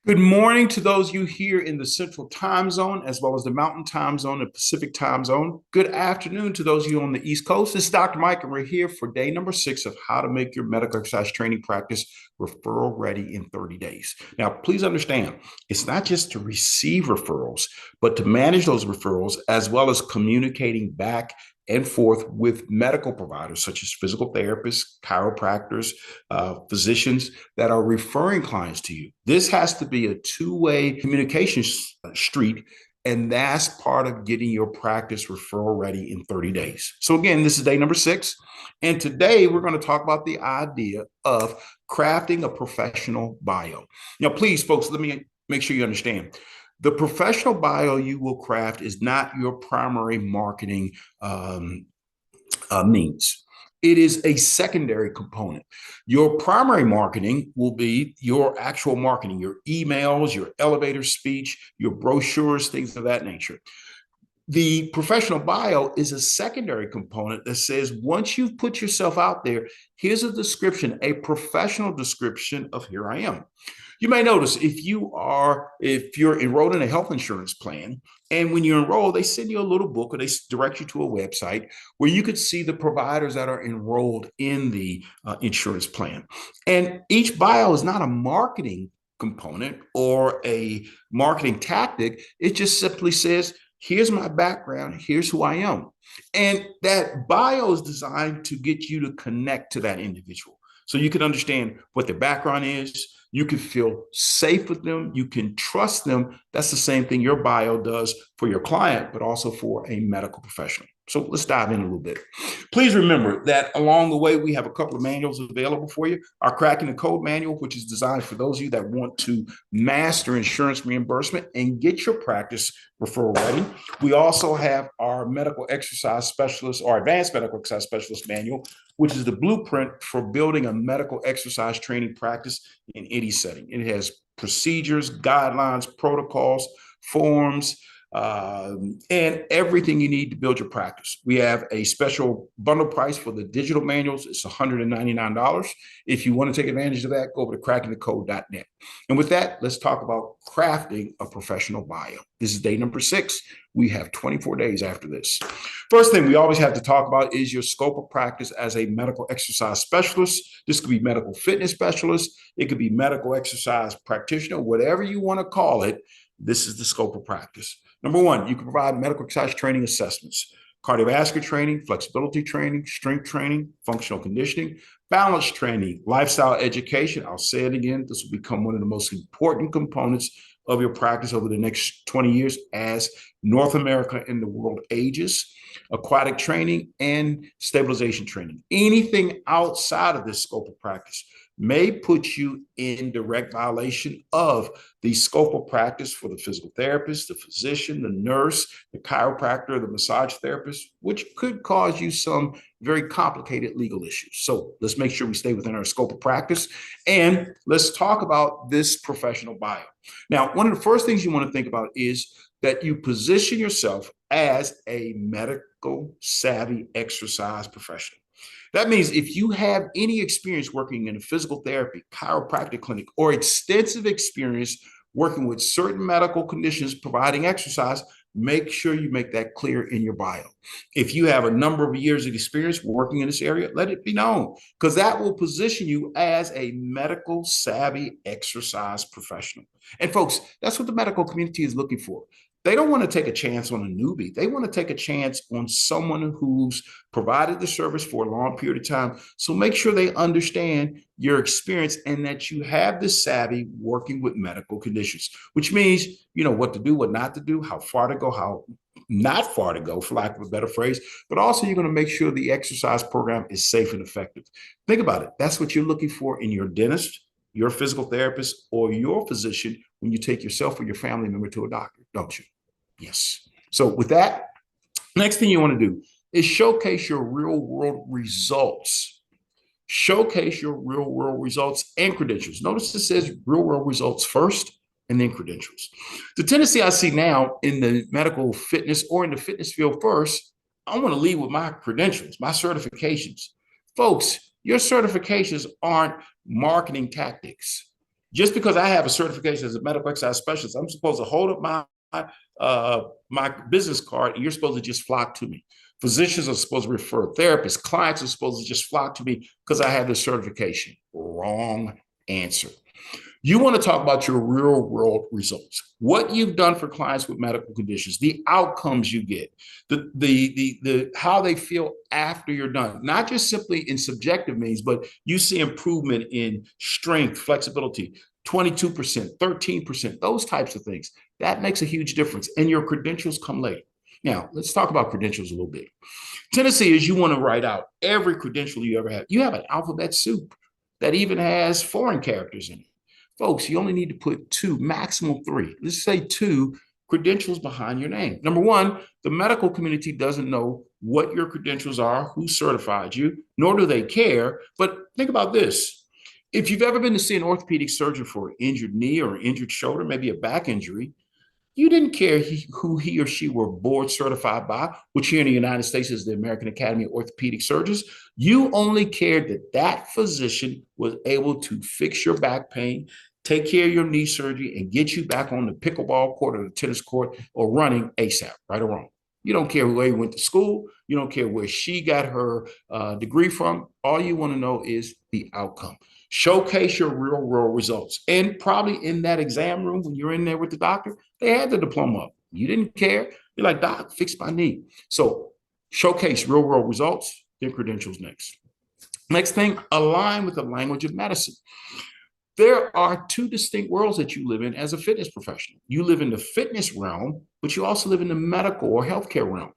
Good morning to those of you here in the Central Time Zone, as well as the Mountain Time Zone and Pacific Time Zone. Good afternoon to those of you on the East Coast. This is Dr. Mike, and we're here for day number 6 of how to make your medical exercise training practice referral ready in 30 days. Now, please understand, it's not just to receive referrals, but to manage those referrals, as well as communicating back and forth with medical providers such as physical therapists, chiropractors, physicians that are referring clients to you. This has to be a two-way communication street, and that's part of getting your practice referral ready in 30 days. So again, this is day number 6, and today we're going to talk about the idea of crafting a professional bio. Now, please, folks, let me make sure you understand. The professional bio you will craft is not your primary marketing means. It is a secondary component. Your primary marketing will be your actual marketing, your emails, your elevator speech, your brochures, things of that nature. The professional bio is a secondary component that says once you've put yourself out there, here's a description, a professional description of here I am. You may notice if you're enrolled in a health insurance plan, and when you enroll, they send you a little book or they direct you to a website where you could see the providers that are enrolled in the insurance plan. And each bio is not a marketing component or a marketing tactic. It just simply says, here's my background, here's who I am. And that bio is designed to get you to connect to that individual so you can understand what their background is. You can feel safe with them. You can trust them. That's the same thing your bio does for your client, but also for a medical professional. So let's dive in a little bit. Please remember that along the way, we have a couple of manuals available for you. Our Cracking the Code manual, which is designed for those of you that want to master insurance reimbursement and get your practice referral ready. We also have our medical exercise specialist or advanced medical exercise specialist manual, which is the blueprint for building a medical exercise training practice in any setting. It has procedures, guidelines, protocols, forms, and everything you need to build your practice. We have a special bundle price for the digital manuals. It's $199. If you want to take advantage of that, go over to crackingthecode.net. And with that, let's talk about crafting a professional bio. This is day number 6. We have 24 days after this. First thing we always have to talk about is your scope of practice as a medical exercise specialist. This could be medical fitness specialist. It could be medical exercise practitioner, whatever you want to call it. This is the scope of practice. Number 1, you can provide medical exercise training assessments, cardiovascular training, flexibility training, strength training, functional conditioning, balance training, lifestyle education. I'll say it again. This will become one of the most important components of your practice over the next 20 years as North America and the world ages. Aquatic training and stabilization training. Anything outside of this scope of practice may put you in direct violation of the scope of practice for the physical therapist, the physician, the nurse, the chiropractor, the massage therapist, which could cause you some very complicated legal issues. So let's make sure we stay within our scope of practice. And let's talk about this professional bio. Now, one of the first things you want to think about is that you position yourself as a medical savvy exercise professional. That means if you have any experience working in a physical therapy, chiropractic clinic, or extensive experience working with certain medical conditions providing exercise, make sure you make that clear in your bio. If you have a number of years of experience working in this area, let it be known, because that will position you as a medical savvy exercise professional. And folks, that's what the medical community is looking for. They don't want to take a chance on a newbie. They want to take a chance on someone who's provided the service for a long period of time. So make sure they understand your experience and that you have the savvy working with medical conditions, which means you know what to do, what not to do, how far to go, how not far to go, for lack of a better phrase, but also you're going to make sure the exercise program is safe and effective. Think about it. That's what you're looking for in your dentist, your physical therapist, or your physician when you take yourself or your family member to a doctor, don't you? Yes. So with that, next thing you want to do is showcase your real world results. Showcase your real world results and credentials. Notice it says real world results first and then credentials. The tendency I see now in the medical fitness or in the fitness field first, I want to lead with my credentials, my certifications. Folks, your certifications aren't marketing tactics. Just because I have a certification as a medical exercise specialist, I'm supposed to hold up my business card, and you're supposed to just flock to me. Physicians are supposed to refer therapists. Clients are supposed to just flock to me because I have the certification. Wrong answer. You want to talk about your real world results, what you've done for clients with medical conditions, the outcomes you get, the how they feel after you're done, not just simply in subjective means, but you see improvement in strength, flexibility, 22%, 13%, those types of things. That makes a huge difference. And your credentials come later. Now, let's talk about credentials a little bit. Tendency is you want to write out every credential you ever have. You have an alphabet soup that even has foreign characters in it. Folks, you only need to put two, maximum three. Let's say two credentials behind your name. Number one, the medical community doesn't know what your credentials are, who certified you, nor do they care. But think about this. If you've ever been to see an orthopedic surgeon for an injured knee or injured shoulder, maybe a back injury, you didn't care who he or she were board certified by, which here in the United States is the American Academy of Orthopedic Surgeons. You only cared that that physician was able to fix your back pain, take care of your knee surgery, and get you back on the pickleball court or the tennis court or running ASAP, right or wrong. You don't care where you went to school. You don't care where she got her degree from. All you want to know is the outcome. Showcase your real world results. And probably in that exam room, when you're in there with the doctor, they had the diploma up. You didn't care. You're like, doc, fix my knee. So showcase real world results, then credentials next. Next thing, align with the language of medicine. There are two distinct worlds that you live in as a fitness professional. You live in the fitness realm, but you also live in the medical or healthcare realm.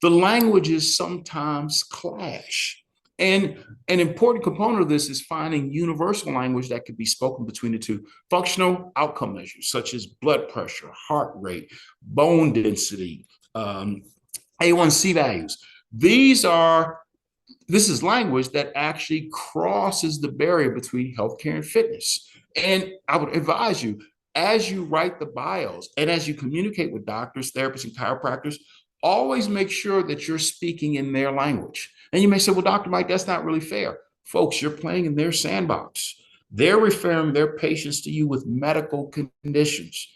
The languages sometimes clash. And an important component of this is finding universal language that could be spoken between the two. Functional outcome measures, such as blood pressure, heart rate, bone density, A1C values. This is language that actually crosses the barrier between healthcare and fitness. And I would advise you, as you write the bios and as you communicate with doctors, therapists, and chiropractors, always make sure that you're speaking in their language. And you may say, well, Dr. Mike, that's not really fair. Folks, you're playing in their sandbox. They're referring their patients to you with medical conditions.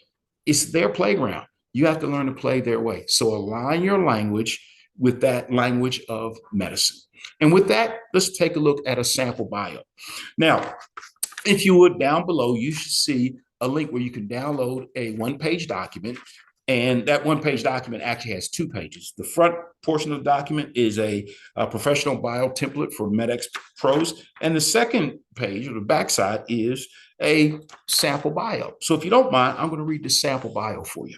It's their playground. You have to learn to play their way. So align your language with that language of medicine. And with that, let's take a look at a sample bio. Now, if you would, down below, you should see a link where you can download a one-page document. And that one-page document actually has 2 pages. The front portion of the document is a professional bio template for MedX Pros. And the second page, or the backside, is a sample bio. So if you don't mind, I'm going to read the sample bio for you.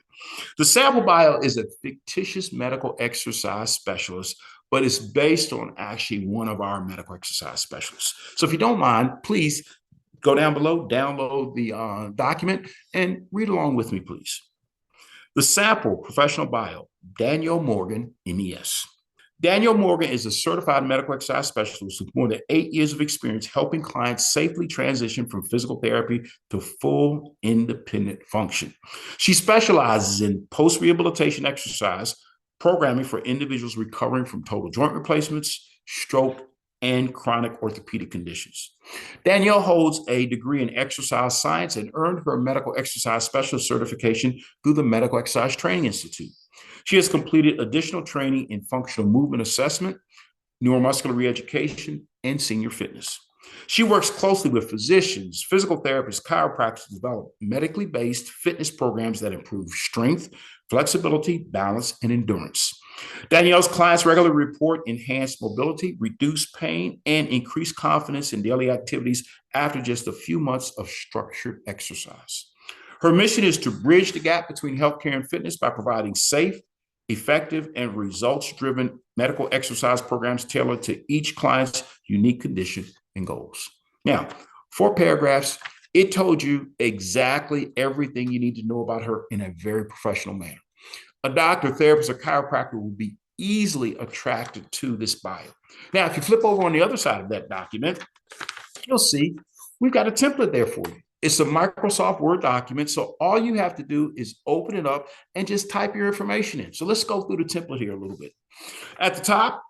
The sample bio is a fictitious medical exercise specialist, but it's based on actually one of our medical exercise specialists. So if you don't mind, please go down below, download the document, and read along with me, please. The sample professional bio, Danielle Morgan, MES. Danielle Morgan is a certified medical exercise specialist with more than 8 years of experience helping clients safely transition from physical therapy to full independent function. She specializes in post-rehabilitation exercise programming for individuals recovering from total joint replacements, stroke, and chronic orthopedic conditions. Danielle holds a degree in exercise science and earned her medical exercise specialist certification through the Medical Exercise Training Institute. She has completed additional training in functional movement assessment, neuromuscular reeducation, and senior fitness. She works closely with physicians, physical therapists, chiropractors to develop medically based fitness programs that improve strength, flexibility, balance, and endurance. Danielle's clients regularly report enhanced mobility, reduced pain, and increased confidence in daily activities after just a few months of structured exercise. Her mission is to bridge the gap between healthcare and fitness by providing safe, effective, and results-driven medical exercise programs tailored to each client's unique condition and goals. Now, 4 paragraphs, it told you exactly everything you need to know about her in a very professional manner. A doctor, therapist, or chiropractor will be easily attracted to this bio. Now, if you flip over on the other side of that document, you'll see we've got a template there for you. It's a Microsoft Word document, so all you have to do is open it up and just type your information in. So let's go through the template here a little bit. At the top,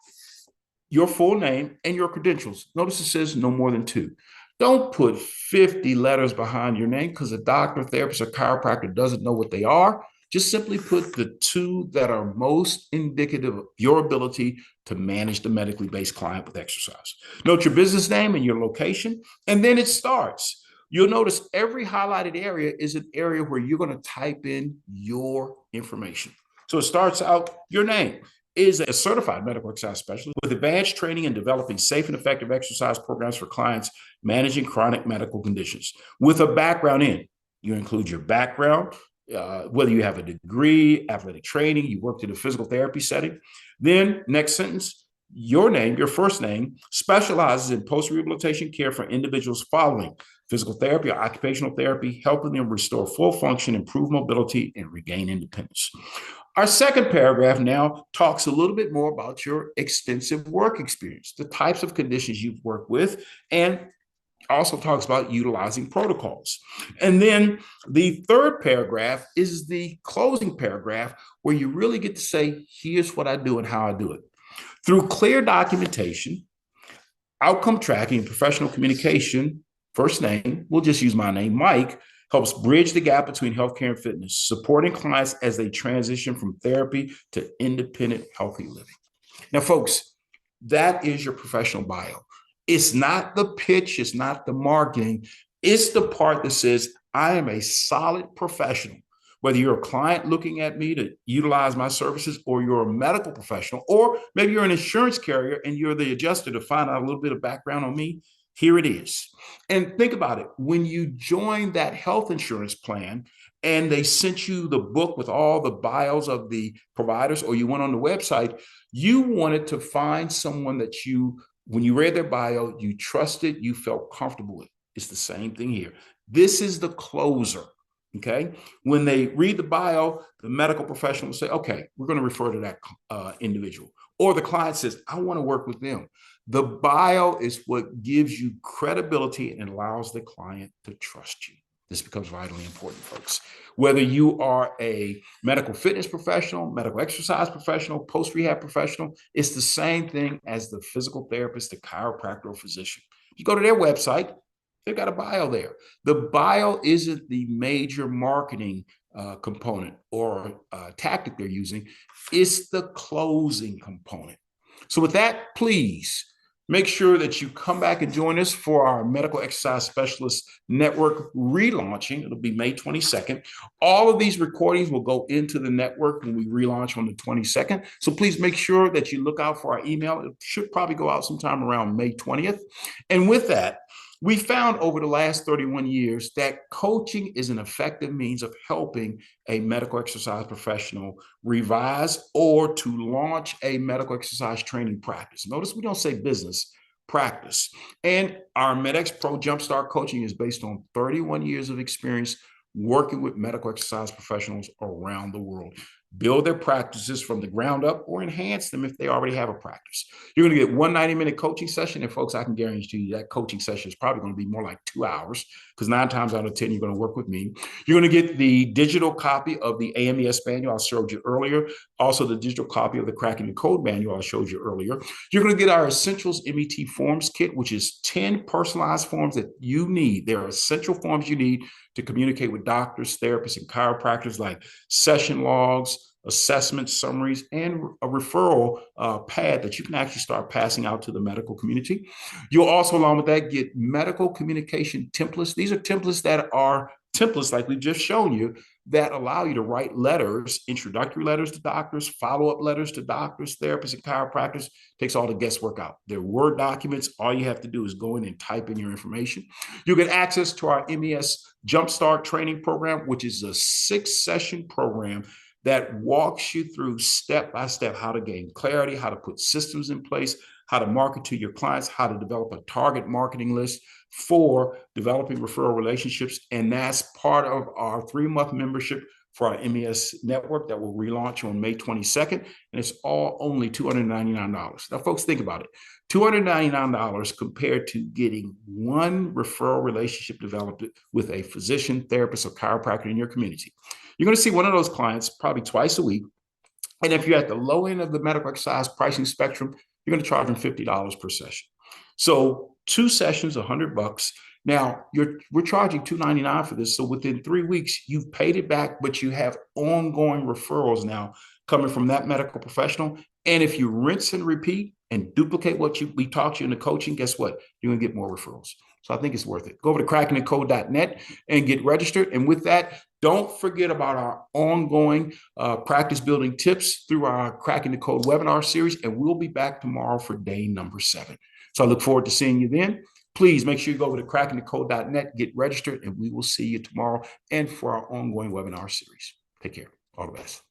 your full name and your credentials. Notice it says no more than 2. Don't put 50 letters behind your name because a doctor, therapist, or chiropractor doesn't know what they are. Just simply put the two that are most indicative of your ability to manage the medically based client with exercise. Note your business name and your location, and then it starts. You'll notice every highlighted area is an area where you're going to type in your information. So it starts out your name. Is a certified medical exercise specialist with advanced training in developing safe and effective exercise programs for clients managing chronic medical conditions. With a background in, you include your background, whether you have a degree, athletic training, you worked in a physical therapy setting. Then, next sentence, your name, your first name, specializes in post-rehabilitation care for individuals following physical therapy or occupational therapy, helping them restore full function, improve mobility, and regain independence. Our second paragraph now talks a little bit more about your extensive work experience, the types of conditions you've worked with, and also talks about utilizing protocols. And then the third paragraph is the closing paragraph where you really get to say, here's what I do and how I do it. Through clear documentation, outcome tracking, and professional communication, first name, we'll just use my name, Mike, helps bridge the gap between healthcare and fitness, supporting clients as they transition from therapy to independent, healthy living. Now, folks, that is your professional bio. It's not the pitch, it's not the marketing, it's the part that says, I am a solid professional. Whether you're a client looking at me to utilize my services, or you're a medical professional, or maybe you're an insurance carrier and you're the adjuster to find out a little bit of background on me, here it is. And think about it. When you join that health insurance plan and they sent you the book with all the bios of the providers, or you went on the website, you wanted to find someone that you, when you read their bio, you trusted, you felt comfortable with. It's the same thing here. This is the closer. Okay. When they read the bio, the medical professional will say, okay, we're going to refer to that individual. Or the client says, I want to work with them. The bio is what gives you credibility and allows the client to trust you. This becomes vitally important, folks. Whether you are a medical fitness professional, medical exercise professional, post-rehab professional, it's the same thing as the physical therapist, the chiropractor, or physician. You go to their website, they've got a bio there. The bio isn't the major marketing component or tactic they're using. It's the closing component. So with that, please make sure that you come back and join us for our Medical Exercise Specialist Network relaunching. It'll be May 22nd. All of these recordings will go into the network when we relaunch on the 22nd. So please make sure that you look out for our email. It should probably go out sometime around May 20th. And with that, we found over the last 31 years that coaching is an effective means of helping a medical exercise professional revise or to launch a medical exercise training practice. Notice we don't say business, practice. And our MedX Pro Jumpstart coaching is based on 31 years of experience working with medical exercise professionals around the world. Build their practices from the ground up or enhance them if they already have a practice. You're going to get one 90-minute coaching session. And folks, I can guarantee you that coaching session is probably going to be more like 2 hours because 9 times out of 10, you're going to work with me. You're going to get the digital copy of the AMES manual I showed you earlier. Also the digital copy of the Cracking the Code manual I showed you earlier. You're going to get our Essentials MET Forms Kit, which is 10 personalized forms that you need. There are essential forms you need to communicate with doctors, therapists, and chiropractors, like session logs, assessment summaries, and a referral pad that you can actually start passing out to the medical community. You'll also, along with that, get medical communication templates. These are templates that are templates like we've just shown you that allow you to write letters, introductory letters to doctors, follow-up letters to doctors, therapists, and chiropractors. Takes all the guesswork out. They're Word documents. All you have to do is go in and type in your information. You get access to our MES Jumpstart training program, which is a 6-session program that walks you through step-by-step how to gain clarity, how to put systems in place, how to market to your clients, how to develop a target marketing list for developing referral relationships. And that's part of our 3-month membership for our MES network that will relaunch on May 22nd. And it's all only $299. Now, folks, think about it. $299 compared to getting one referral relationship developed with a physician, therapist, or chiropractor in your community. You're going to see one of those clients probably twice a week. And if you're at the low end of the medical exercise pricing spectrum, you're going to charge them $50 per session. So 2 sessions, $100. Now we're charging $299 for this. So within 3 weeks, you've paid it back, but you have ongoing referrals now coming from that medical professional. And if you rinse and repeat and duplicate what we taught you in the coaching, guess what? You're going to get more referrals. So I think it's worth it. Go over to crackingthecode.net and get registered. And with that, don't forget about our ongoing practice building tips through our Cracking the Code webinar series. And we'll be back tomorrow for day number 7. So I look forward to seeing you then. Please make sure you go over to crackingthecode.net, get registered, and we will see you tomorrow and for our ongoing webinar series. Take care. All the best.